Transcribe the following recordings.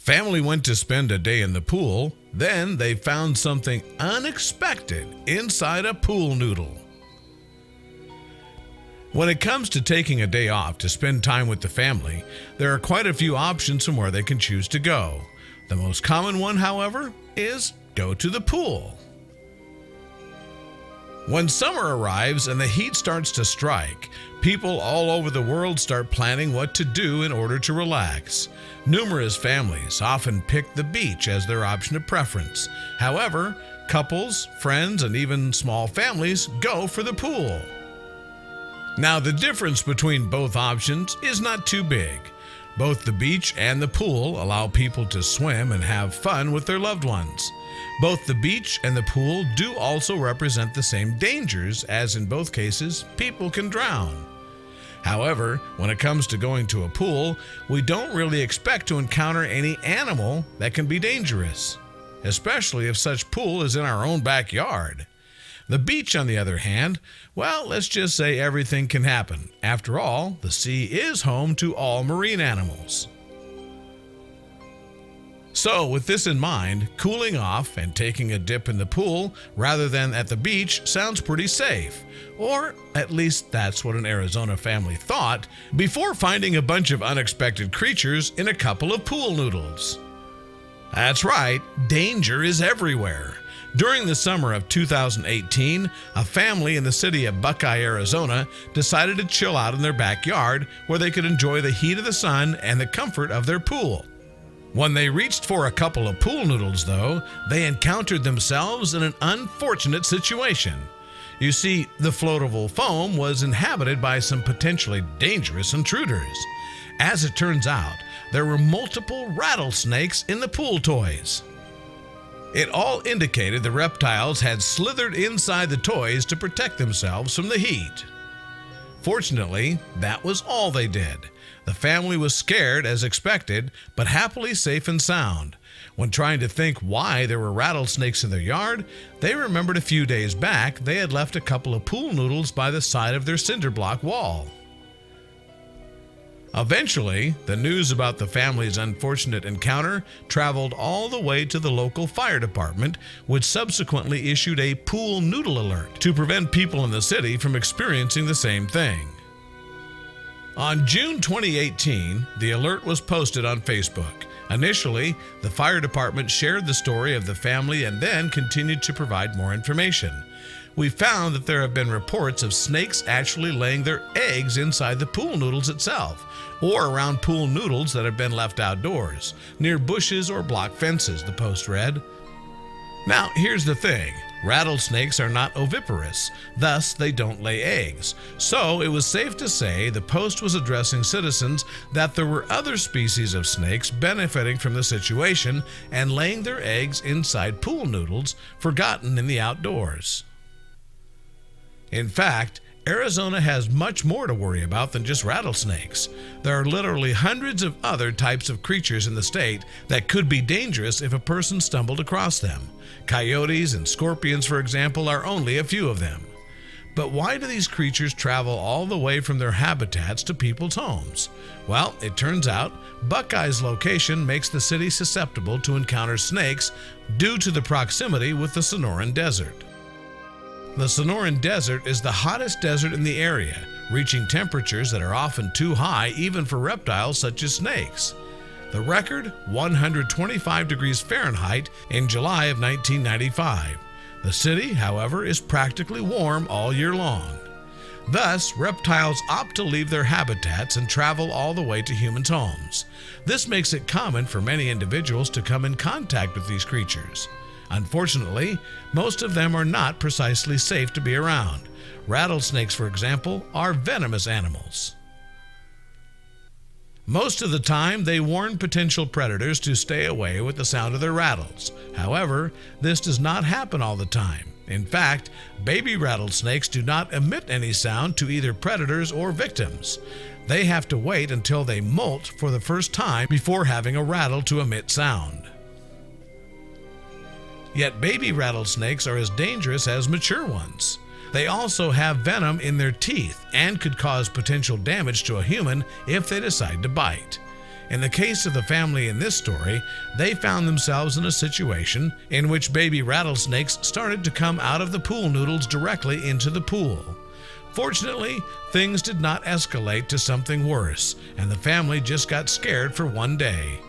family went to spend a day in the pool. Then they found something unexpected inside a pool noodle. When it comes to taking a day off to spend time with the family, there are quite a few options from where they can choose to go. The most common one, however, is go to the pool. When summer arrives and the heat starts to strike, people all over the world start planning what to do in order to relax. Numerous families often pick the beach as their option of preference. However, couples, friends, and even small families go for the pool. Now, the difference between both options is not too big. Both the beach and the pool allow people to swim and have fun with their loved ones. Both the beach and the pool do also represent the same dangers, as in both cases, people can drown. However, when it comes to going to a pool, we don't really expect to encounter any animal that can be dangerous, especially if such pool is in our own backyard. The beach, on the other hand, well, let's just say everything can happen. After all, the sea is home to all marine animals. So, with this in mind, cooling off and taking a dip in the pool rather than at the beach sounds pretty safe. Or at least that's what an Arizona family thought before finding a bunch of unexpected creatures in a couple of pool noodles. That's right, danger is everywhere. During the summer of 2018, a family in the city of Buckeye, Arizona, decided to chill out in their backyard where they could enjoy the heat of the sun and the comfort of their pool. When they reached for a couple of pool noodles, though, they encountered themselves in an unfortunate situation. You see, the floatable foam was inhabited by some potentially dangerous intruders. As it turns out, there were multiple rattlesnakes in the pool toys. It all indicated the reptiles had slithered inside the toys to protect themselves from the heat. Fortunately, that was all they did. The family was scared as expected, but happily safe and sound. When trying to think why there were rattlesnakes in their yard, they remembered a few days back they had left a couple of pool noodles by the side of their cinder block wall. Eventually, the news about the family's unfortunate encounter traveled all the way to the local fire department, which subsequently issued a pool noodle alert to prevent people in the city from experiencing the same thing. On June 2018, the alert was posted on Facebook. Initially, the fire department shared the story of the family and then continued to provide more information. We found that there have been reports of snakes actually laying their eggs inside the pool noodles itself, or around pool noodles that have been left outdoors, near bushes or block fences, the post read. Now, here's the thing. Rattlesnakes are not oviparous, thus they don't lay eggs. So it was safe to say the post was addressing citizens that there were other species of snakes benefiting from the situation and laying their eggs inside pool noodles forgotten in the outdoors. In fact, Arizona has much more to worry about than just rattlesnakes. There are literally hundreds of other types of creatures in the state that could be dangerous if a person stumbled across them. Coyotes and scorpions, for example, are only a few of them. But why do these creatures travel all the way from their habitats to people's homes? Well, it turns out Buckeye's location makes the city susceptible to encounter snakes due to the proximity with the Sonoran Desert. The Sonoran Desert is the hottest desert in the area, reaching temperatures that are often too high even for reptiles such as snakes. The record, 125 degrees Fahrenheit in July of 1995. The city, however, is practically warm all year long. Thus, reptiles opt to leave their habitats and travel all the way to humans' homes. This makes it common for many individuals to come in contact with these creatures. Unfortunately, most of them are not precisely safe to be around. Rattlesnakes, for example, are venomous animals. Most of the time, they warn potential predators to stay away with the sound of their rattles. However, this does not happen all the time. In fact, baby rattlesnakes do not emit any sound to either predators or victims. They have to wait until they molt for the first time before having a rattle to emit sound. Yet baby rattlesnakes are as dangerous as mature ones. They also have venom in their teeth and could cause potential damage to a human if they decide to bite. In the case of the family in this story, they found themselves in a situation in which baby rattlesnakes started to come out of the pool noodles directly into the pool. Fortunately, things did not escalate to something worse, and the family just got scared for one day.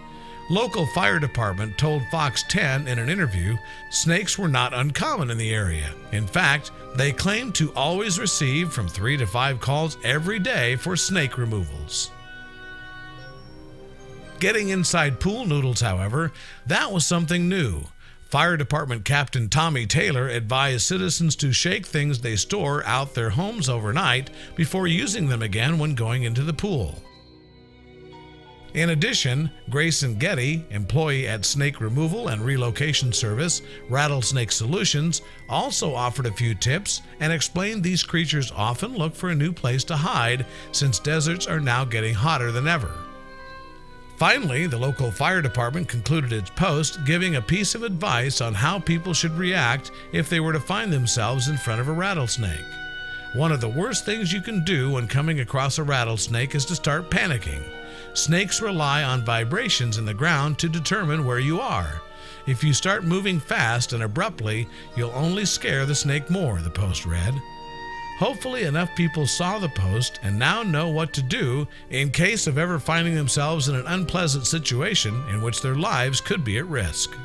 Local fire department told Fox 10 in an interview snakes were not uncommon in the area. In fact, they claimed to always receive from 3 to 5 calls every day for snake removals. Getting inside pool noodles, however, that was something new. Fire Department Captain Tommy Taylor advised citizens to shake things they store out their homes overnight before using them again when going into the pool. In addition, Grayson Getty, employee at Snake Removal and Relocation Service, Rattlesnake Solutions, also offered a few tips and explained these creatures often look for a new place to hide since deserts are now getting hotter than ever. Finally, the local fire department concluded its post giving a piece of advice on how people should react if they were to find themselves in front of a rattlesnake. One of the worst things you can do when coming across a rattlesnake is to start panicking. Snakes rely on vibrations in the ground to determine where you are. If you start moving fast and abruptly, you'll only scare the snake more, the post read. Hopefully enough people saw the post and now know what to do in case of ever finding themselves in an unpleasant situation in which their lives could be at risk.